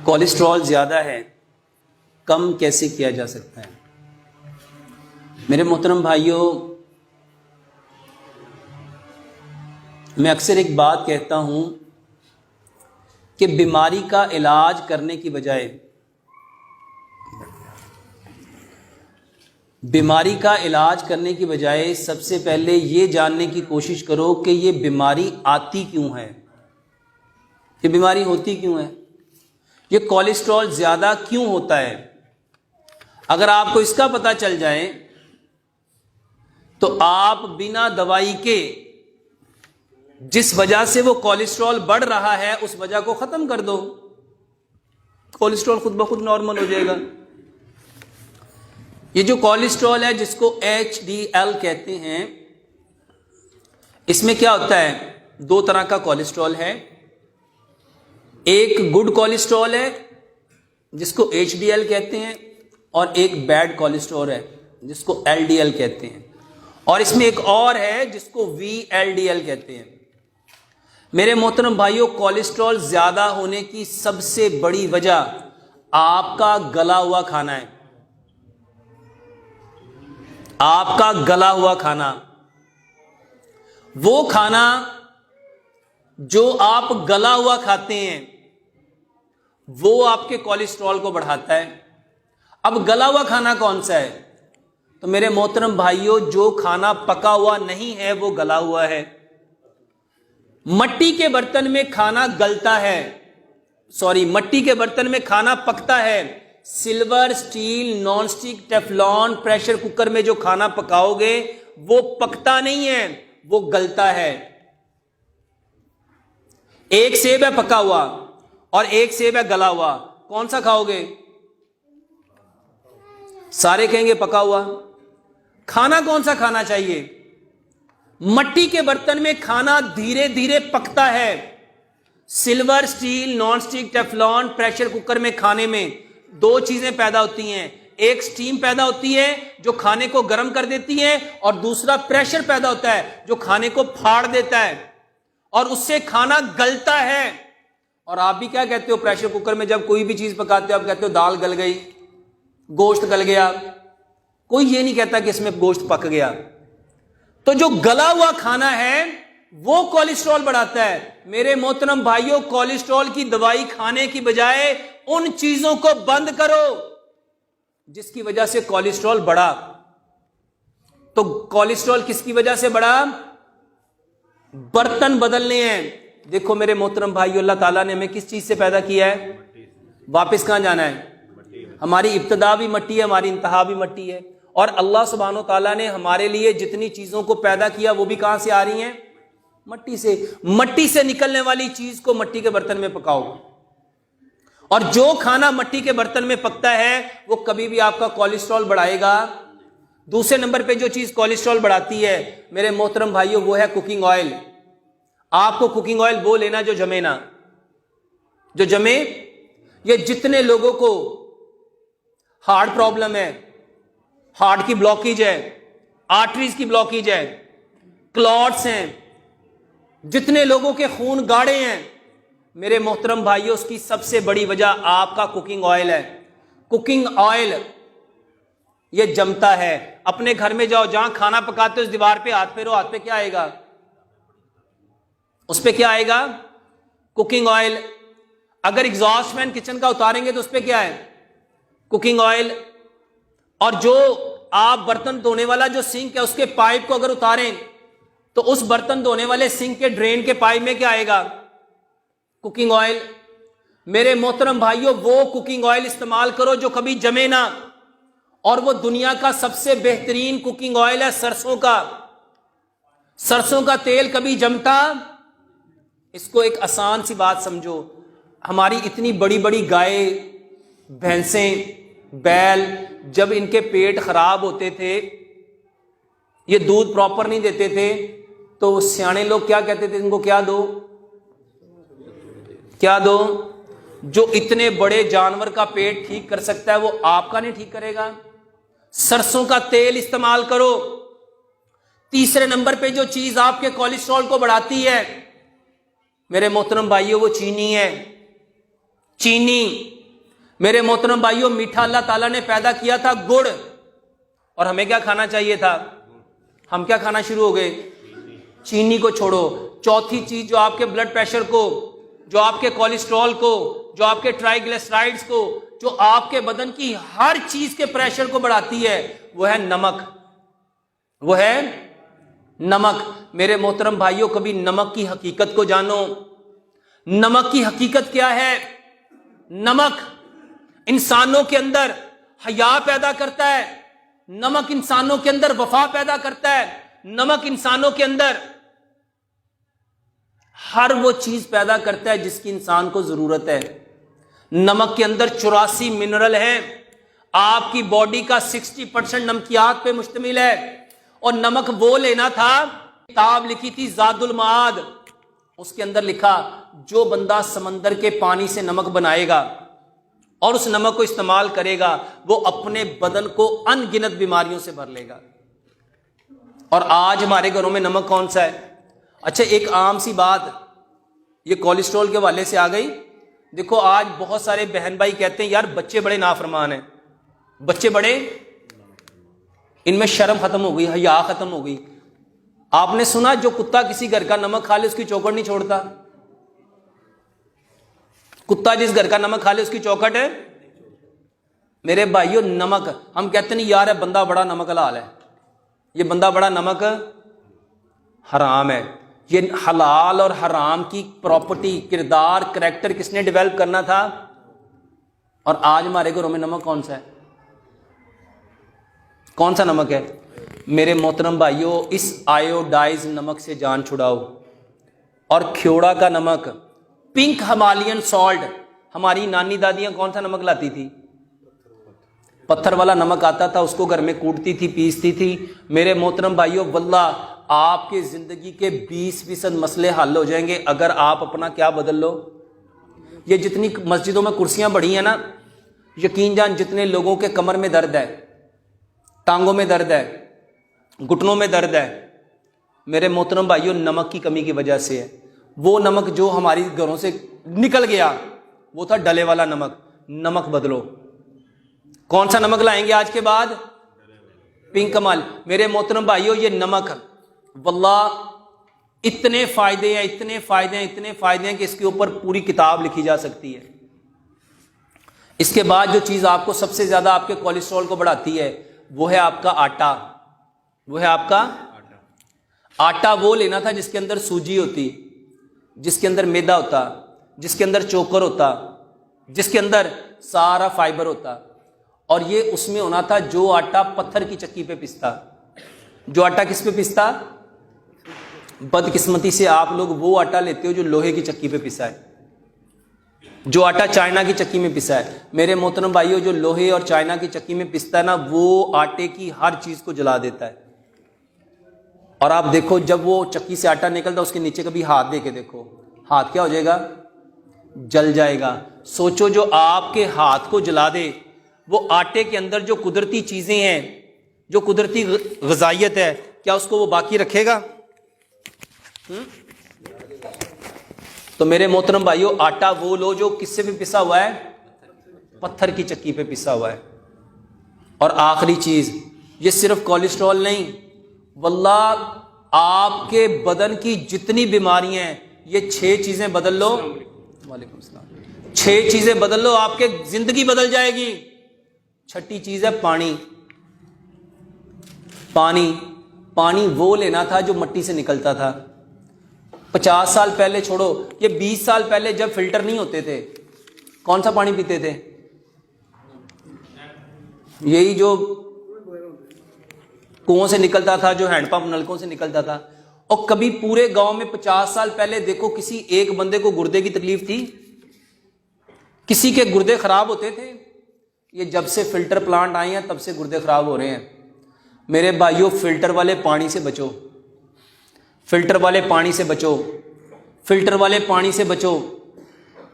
Cholesterol ज़्यादा है, कम कैसे किया जा सकता है? मेरे मोहतरम भाइयों, मैं अक्सर एक बात कहता हूँ कि बीमारी का इलाज करने की बजाय सबसे पहले ये जानने की कोशिश करो कि ये बीमारी आती क्यों है, ये बीमारी होती क्यों है, ये कोलेस्ट्रॉल ज़्यादा क्यों होता है। अगर आपको इसका पता चल जाए तो आप बिना दवाई के जिस वजह से वो कोलेस्ट्रॉल बढ़ रहा है उस वजह को ख़त्म कर दो, कोलेस्ट्रॉल खुद ब खुद नॉर्मल हो जाएगा। ये जो कोलेस्ट्रॉल है जिसको HDL कहते हैं, इसमें क्या होता है, दो तरह का कोलेस्ट्रॉल है। एक गुड कोलेस्ट्रॉल है जिसको HDL कहते हैं और एक बैड कोलेस्ट्रॉल है जिसको LDL कहते हैं, और इसमें एक और है जिसको VLDL कहते हैं। मेरे मोहतरम भाइयों, कोलेस्ट्रॉल ज्यादा होने की सबसे बड़ी वजह आपका गला हुआ खाना है। आपका गला हुआ खाना, वो खाना जो आप गला हुआ खाते हैं वो आपके कोलेस्ट्रॉल को बढ़ाता है। अब गला हुआ खाना कौन सा है? तो मेरे मोहतरम भाइयों, जो खाना पका हुआ नहीं है वो गला हुआ है। मट्टी के बर्तन में खाना गलता है, मट्टी के बर्तन में खाना पकता है। Silver, steel, non stick, Teflon, pressure cooker में जो खाना पकाओगे वो पकता नहीं है, वो गलता है। एक सेब है पका हुआ और एक सेब है गला हुआ, कौन सा खाओगे? सारे कहेंगे पका हुआ। खाना कौन सा खाना चाहिए? मट्टी के बर्तन में खाना धीरे धीरे पकता है। Silver, steel, non stick, Teflon, pressure cooker में खाने में दो चीजें पैदा होती हैं। एक स्टीम पैदा होती है जो खाने को गर्म कर देती है, और दूसरा प्रेशर पैदा होता है जो खाने को फाड़ देता है और उससे खाना गलता है। और आप भी क्या कहते हो, प्रेशर कुकर में जब कोई भी चीज पकाते हो आप कहते हो दाल गल गई, गोश्त गल गया। कोई ये नहीं कहता कि इसमें गोश्त पक गया। तो जो गला हुआ खाना है वो कोलेस्ट्रॉल बढ़ाता है। मेरे मोहतरम भाइयों, कोलेस्ट्रॉल की दवाई खाने की बजाय उन चीजों को बंद करो जिसकी वजह से कोलेस्ट्रॉल बढ़ा। तो कोलेस्ट्रॉल किसकी वजह से बढ़ा? बर्तन बदलने हैं। देखो मेरे मोहतरम भाइयों, अल्लाह ताला ने हमें किस चीज से पैदा किया है? वापस कहां जाना है? हमारी इब्तिदा भी मट्टी है, हमारी इंतहा भी मट्टी है। और अल्लाह सुब्हानो ताला ने हमारे लिए जितनी चीजों को पैदा किया वो भी कहां से आ रही हैं? मट्टी से। मट्टी से निकलने वाली चीज को मट्टी के बर्तन में पकाओ, और जो खाना मट्टी के बर्तन में पकता है वो कभी भी आपका कोलेस्ट्रॉल बढ़ाएगा। दूसरे नंबर पे जो चीज कोलेस्ट्रॉल बढ़ाती है मेरे मोहतरम भाइयों, वो है कुकिंग ऑयल। आपको कुकिंग ऑयल वो लेना जो जमे ना, जो जमे। ये जितने लोगों को हार्ट प्रॉब्लम है, हार्ट की ब्लॉकेज है, आर्टरीज की ब्लॉकेज है, क्लॉट्स हैं, जितने लोगों के खून गाढ़े हैं, मेरे मोहतरम भाइयों, उसकी सबसे बड़ी वजह आपका कुकिंग ऑयल है। कुकिंग ऑयल ये जमता है। अपने घर में जाओ, जहां खाना पकाते हो उस दीवार पे हाथ फेरो, हाथ पे क्या आएगा? उस पे क्या आएगा? Cooking oil. अगर एग्जॉस्ट फैन किचन का उतारेंगे तो उस पे क्या है? Cooking oil. और जो आप बर्तन धोने वाला जो सिंक है उसके पाइप को अगर उतारें तो उस बर्तन धोने वाले सिंक के ड्रेन के पाइप में क्या आएगा? Cooking oil. मेरे मोहतरम भाइयों, वो कुकिंग ऑयल इस्तेमाल करो जो कभी जमे ना, और वो दुनिया का सबसे बेहतरीन कुकिंग ऑयल है सरसों का। सरसों का तेल कभी जमता? इसको एक आसान सी बात समझो। हमारी इतनी बड़ी बड़ी गाय, भैंसें, बैल, जब इनके पेट खराब होते थे, ये दूध प्रॉपर नहीं देते थे, तो सियाने लोग क्या कहते थे? इनको क्या दो, क्या दो? जो इतने बड़े जानवर का पेट ठीक कर सकता है वो आपका नहीं ठीक करेगा। सरसों का तेल इस्तेमाल करो। तीसरे नंबर पे जो चीज आपके कोलेस्ट्रॉल को बढ़ाती है मेरे मोहतरम भाइयों, वो चीनी है। चीनी मेरे मोहतरम भाइयों, मीठा अल्लाह ताला ने पैदा किया था गुड़, और हमें क्या खाना चाहिए था? हम क्या खाना शुरू हो गए? चीनी को छोड़ो। चौथी चीज जो आपके ब्लड प्रेशर को, जो आपके कोलेस्ट्रॉल को, जो आपके ट्राइग्लिसराइड्स को, जो आपके बदन की हर चीज के प्रेशर को बढ़ाती है, वो है नमक। वो है नमक। मेरे मोहतरम भाइयों, कभी नमक की हकीकत को जानो। नमक की हकीकत क्या है? नमक इंसानों के अंदर हया पैदा करता है। नमक इंसानों के अंदर वफा पैदा करता है। नमक इंसानों के अंदर हर वो चीज पैदा करता है जिसकी इंसान को जरूरत है। नमक के अंदर 84 मिनरल है। आपकी बॉडी का 60% नमकियात पे मुश्तमिल है। और नमक वो लेना था, किताब लिखी थी ज़ादुल माद, उसके अंदर लिखा जो बंदा समंदर के पानी से नमक बनाएगा और उस नमक को इस्तेमाल करेगा, वो अपने बदन को अनगिनत बीमारियों से भर लेगा। और आज हमारे घरों में नमक कौन सा है? अच्छा, एक आम सी बात ये कोलेस्ट्रॉल के हवाले से आ गई। देखो, आज बहुत सारे बहन भाई कहते हैं यार बच्चे बड़े नाफरमान हैं, बच्चे बड़े, इनमें शर्म खत्म हो गई, हया खत्म हो गई। आपने सुना जो कुत्ता किसी घर का नमक खा ले उसकी चौखट नहीं छोड़ता? कुत्ता जिस घर का नमक खा ले उसकी चौखट है। मेरे भाइयों, नमक, हम कहते नहीं यार बंदा बड़ा नमक हलाल है, ये बंदा बड़ा नमक हराम है। ये हलाल और हराम की प्रॉपर्टी, किरदार, करैक्टर किसने डेवलप करना था? और आज हमारे घरों में नमक कौन सा है? कौन सा नमक है? मेरे मोहतरम भाइयों, इस आयोडाइज नमक से जान छुड़ाओ। और ख्योड़ा का नमक, पिंक हिमालयन सॉल्ट, हमारी नानी दादियां कौन सा नमक लाती थी? पत्थर वाला नमक आता था, उसको घर में कूटती थी, पीसती थी। मेरे मोहतरम भाइयों, वल्लाह आपके जिंदगी के 20% मसले हल हो जाएंगे अगर आप अपना क्या बदल लो। ये जितनी मस्जिदों में कुर्सियां बढ़ी हैं ना, यकीन जान जितने लोगों के कमर में दर्द है, टांगों में दर्द है, घुटनों में दर्द है, मेरे मोहतरम भाइयों नमक की कमी की वजह से है। वो नमक जो हमारी घरों से निकल गया वो था डले वाला नमक। नमक बदलो। कौन सा नमक लाएंगे आज के बाद? पिंक कमाल। मेरे मोहतरम भाइयों, ये नमक वल्लाह इतने फायदे हैं, इतने फायदे हैं, इतने फायदे हैं कि इसके ऊपर पूरी किताब लिखी जा सकती है। इसके बाद जो चीज आपको सबसे ज्यादा आपके कोलेस्ट्रॉल को बढ़ाती है वो है आपका आटा। वो है आपका आटा। वो लेना था जिसके अंदर सूजी होती, जिसके अंदर मैदा होता, जिसके अंदर चोकर होता, जिसके अंदर सारा फाइबर होता। और ये उसमें होना था जो आटा पत्थर की चक्की पे पिसता। जो आटा किस पे पिसता? बदकिस्मती से आप लोग वो आटा लेते हो जो लोहे की चक्की पे पिसा है, जो आटा चाइना की चक्की में पिसा है। मेरे मोहतरम भाइयों, जो लोहे और चाइना की चक्की में पिसता है ना, वो आटे की हर चीज को जला देता है। और आप देखो, जब वो चक्की से आटा निकलता है उसके नीचे कभी हाथ दे के देखो, हाथ क्या हो जाएगा? जल जाएगा। सोचो, जो आपके हाथ को जला दे, वो आटे के अंदर जो कुदरती चीजें हैं, जो कुदरती ग़िज़ाइयत है, क्या उसको वो बाकी रखेगा? तो मेरे मोहतरम भाइयों, आटा वो लो जो किससे भी पिसा हुआ है? पत्थर की चक्की पे पिसा हुआ है। और आखिरी चीज, ये सिर्फ कोलेस्ट्रॉल नहीं, वल्लाह आपके बदन की जितनी बीमारियां हैं, ये 6 चीजें बदल लो। वालेकुम सलाम। 6 चीजें बदल लो, आपके जिंदगी बदल जाएगी। छठी चीज है पानी। पानी। पानी वो लेना था जो मट्टी से निकलता था। 50 साल पहले छोड़ो, ये 20 साल पहले जब फिल्टर नहीं होते थे, कौन सा पानी पीते थे? यही जो कुओं से निकलता था, जो हैंडपंप नलकों से निकलता था। और कभी पूरे गांव में 50 साल पहले देखो किसी एक बंदे को गुर्दे की तकलीफ थी? किसी के गुर्दे खराब होते थे? ये जब से फिल्टर प्लांट आए हैं तब से गुर्दे खराब हो रहे हैं। मेरे भाइयों, फिल्टर वाले पानी से बचो, फिल्टर वाले पानी से बचो, फिल्टर वाले पानी से बचो।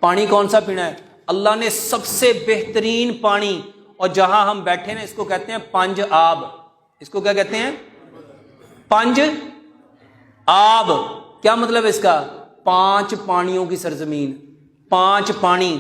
पानी कौन सा पीना है? अल्लाह ने सबसे बेहतरीन पानी, और जहां हम बैठे ना, इसको कहते हैं पंज आब। इसको क्या कहते हैं? पंज आब। क्या मतलब है इसका? 5 पानियों की सरजमीन, 5 पानी।